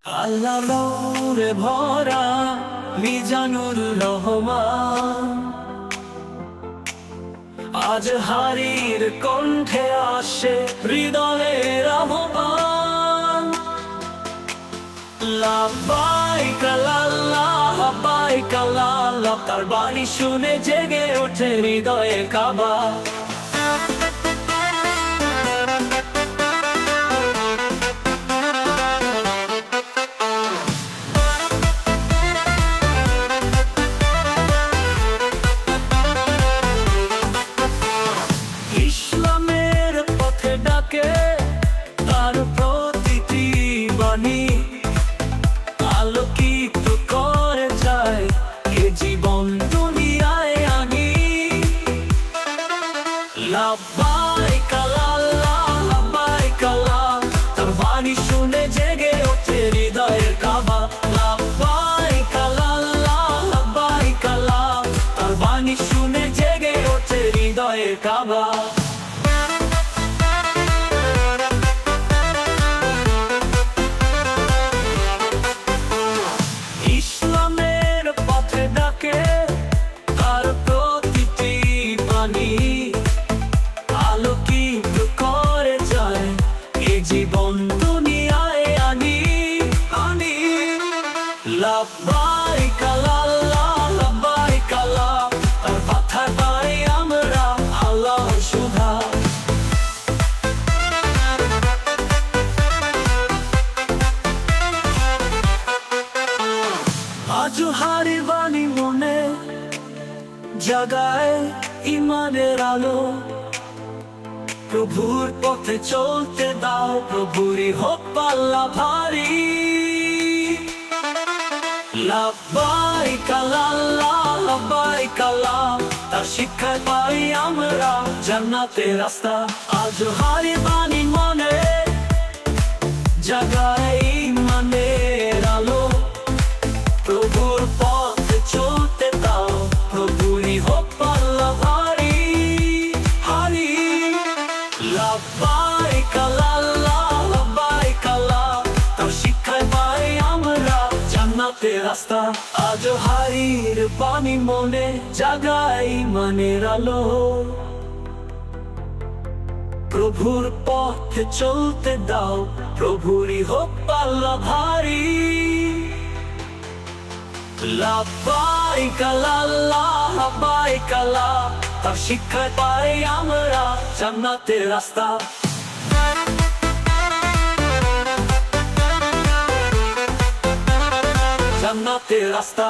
আল্লাহর নূরে ভরা মিজানুর রহমান, আজ হারির কণ্ঠে আসে হৃদয়ের আহ্বান। লাব্বাইক আল্লাহ লাব্বাইক আল্লাহ, তার বাণী শুনে জেগে ওঠে হৃদয়ে কাবা। ইসলামের পথে ডাকে তার প্রতিটি বাণী, আলোকিত করে যায় এ জীবন দুনিয়ায় আনি। লাব্বাইক আল্লাহ লাব্বাইক আল্লাহ, তার বাণী শুনে জেগে ওঠে হৃদয়ের কাবা। লাব্বাইক আল্লাহ লাব্বাইক আল্লাহ, তার বাণী শুনে জেগে ওঠে হৃদয়ের কাবা। ইসলামের পথে ডাকে তার প্রতিটি বাণী, আলোকিত করে যায় এ জীবন দুনিয়ায় আনি। লাব্বাইক আল্লাহ লাব্বাইক আল্লাহ, তার কথায় পাই আমরা আল্লাহর সুধা। আজও হারির বাণী মনে জাগায় ইমানের আলো। প্রভুর পথে চলতে দাও, প্রভুরই হোক পাল্লা ভারী। লাব্বাইক আল্লাহ লাব্বাইক আল্লাহ, তার শিক্ষায় পাই আমরা জান্নাতের রাস্তা। আজও হারির বাণী মনে জাগায় ইমানের আলো। প্রভুর পথে চলতে দাও, প্রভুরই হোক পাল্লা ভারী হারি। লাব্বাইক আল্লাহ লাব্বাইক আল্লাহ, তার শিক্ষায় পাই আমরা জান্নাতের রাস্তা। আজ হারির বাণী মনে জাগায় ইমানের আলো। প্রভুর পথে চলতে দাও, প্রভুরই হোক পাল্লা ভারী। লাব্বাইক আল্লাহ লাব্বাইক আল্লাহ, তার শিক্ষায় পাই আমরা জান্নাতের রাস্তা। জান্নাতের রাস্তা।